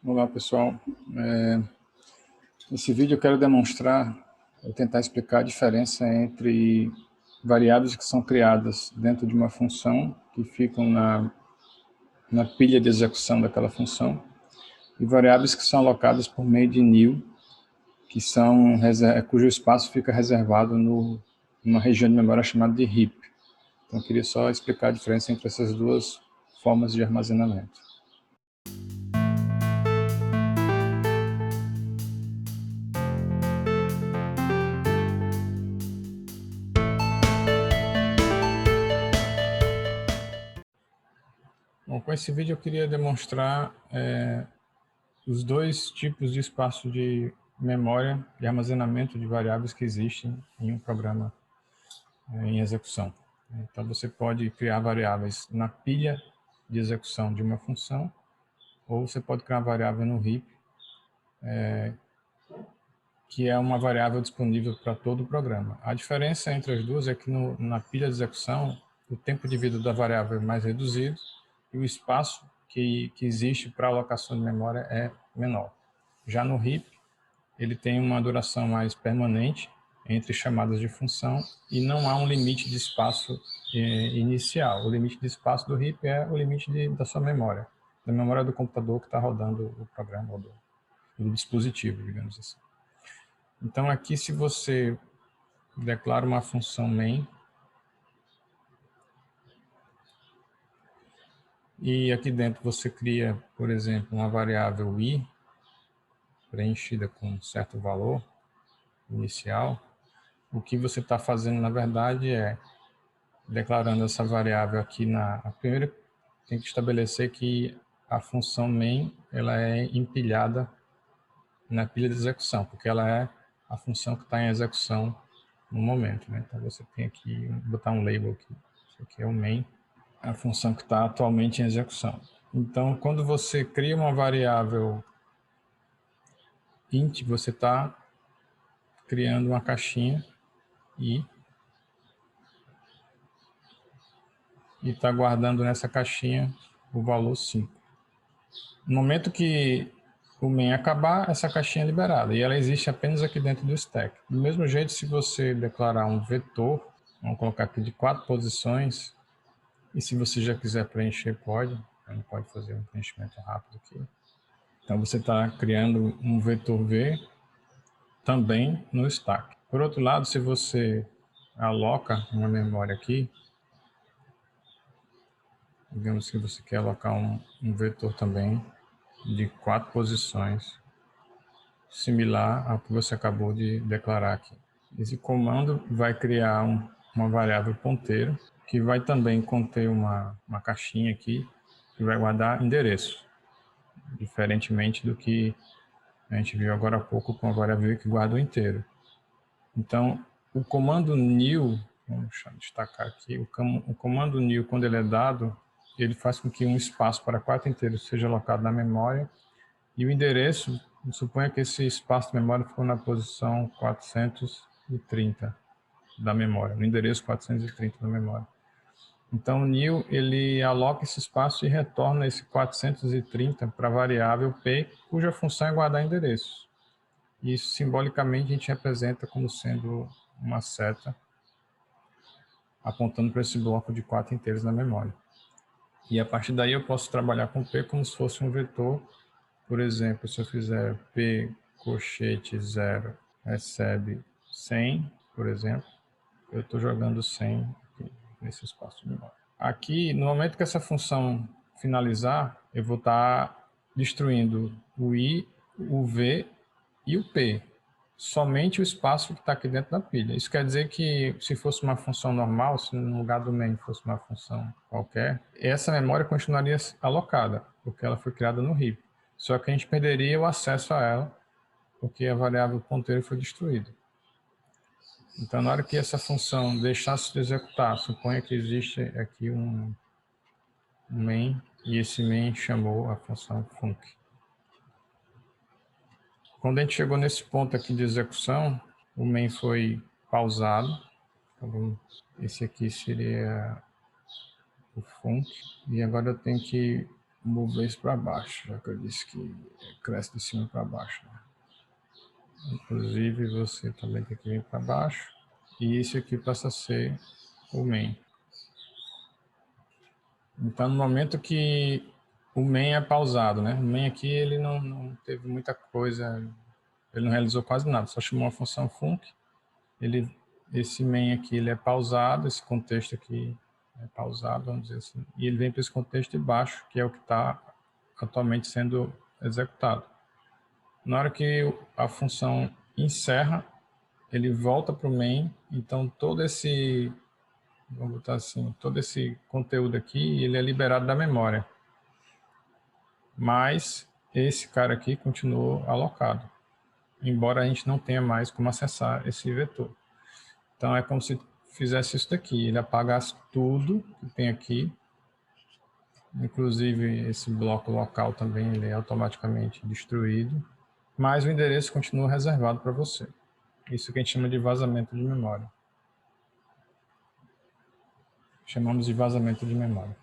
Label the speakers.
Speaker 1: Olá, pessoal. Nesse vídeo eu quero demonstrar, tentar explicar a diferença entre variáveis que são criadas dentro de uma função, que ficam na pilha de execução daquela função, e variáveis que são alocadas por meio de nil, cujo espaço fica reservado numa região de memória chamada de heap. Então eu queria só explicar a diferença entre essas duas formas de armazenamento. Bom, com esse vídeo eu queria demonstrar os dois tipos de espaço de memória e armazenamento de variáveis que existem em um programa em execução. Então, você pode criar variáveis na pilha de execução de uma função, ou você pode criar uma variável no heap, que é uma variável disponível para todo o programa. A diferença entre as duas é que na pilha de execução, o tempo de vida da variável é mais reduzido e o espaço que existe para alocação de memória é menor. Já no heap, ele tem uma duração mais permanente entre chamadas de função e não há um limite de espaço inicial. O limite de espaço do heap é o limite da sua memória, da memória do computador que está rodando o programa ou do dispositivo, digamos assim. Então, aqui, se você declara uma função main, e aqui dentro você cria, por exemplo, uma variável i, preenchida com um certo valor inicial, o que você está fazendo, na verdade, é declarando essa variável aqui primeiro tem que estabelecer que a função main ela é empilhada na pilha de execução, porque ela é a função que está em execução no momento, né? Então você tem que botar um label aqui. Isso aqui é o main, a função que está atualmente em execução. Então, quando você cria uma variável int, você está criando uma caixinha e está guardando nessa caixinha o valor 5. No momento que o main acabar, essa caixinha é liberada, e ela existe apenas aqui dentro do stack. Do mesmo jeito, se você declarar um vetor, vamos colocar aqui de 4 posições, e se você já quiser preencher, pode fazer um preenchimento rápido aqui. Então você está criando um vetor V também no stack. Por outro lado, se você aloca uma memória aqui, digamos que você quer alocar um vetor também de 4 posições, similar ao que você acabou de declarar aqui. Esse comando vai criar uma variável ponteiro, que vai também conter uma caixinha aqui, que vai guardar endereço, diferentemente do que a gente viu agora há pouco com a variável que guarda o inteiro. Então, o comando new, vamos destacar aqui, o comando new, quando ele é dado, ele faz com que um espaço para 4 inteiros seja alocado na memória, e o endereço, suponha que esse espaço de memória ficou na posição 430 da memória, no endereço 430 da memória. Então, o new, ele aloca esse espaço e retorna esse 430 para a variável p, cuja função é guardar endereços. E isso, simbolicamente, a gente representa como sendo uma seta apontando para esse bloco de 4 inteiros na memória. E a partir daí eu posso trabalhar com p como se fosse um vetor. Por exemplo, se eu fizer p colchete 0 recebe 100, por exemplo, eu estou jogando 100 aqui nesse espaço de memória. Aqui, no momento que essa função finalizar, eu vou estar destruindo o i, o v e o p. Somente o espaço que está aqui dentro da pilha. Isso quer dizer que se fosse uma função normal, se no lugar do main fosse uma função qualquer, essa memória continuaria alocada, porque ela foi criada no heap. Só que a gente perderia o acesso a ela, porque a variável ponteiro foi destruída. Então, na hora que essa função deixasse de executar, suponha que existe aqui um main, e esse main chamou a função func. Quando a gente chegou nesse ponto aqui de execução, o main foi pausado. Então, esse aqui seria o func. E agora eu tenho que mover isso para baixo, já que eu disse que cresce de cima para baixo, né? Inclusive você também tem que vir para baixo, e isso aqui passa a ser o main. Então no momento que o main é pausado, né? O main aqui ele não teve muita coisa, ele não realizou quase nada, só chamou a função func. Esse main aqui ele é pausado, esse contexto aqui é pausado, vamos dizer assim, e ele vem para esse contexto de baixo, que é o que está atualmente sendo executado. Na hora que a função encerra, ele volta para o main, então todo esse, vamos botar assim, todo esse conteúdo aqui, ele é liberado da memória. Mas esse cara aqui continuou alocado, embora a gente não tenha mais como acessar esse vetor. Então é como se fizesse isso daqui, ele apagasse tudo que tem aqui, inclusive esse bloco local também ele é automaticamente destruído, mas o endereço continua reservado para você. Isso que a gente chama de vazamento de memória. Chamamos de vazamento de memória.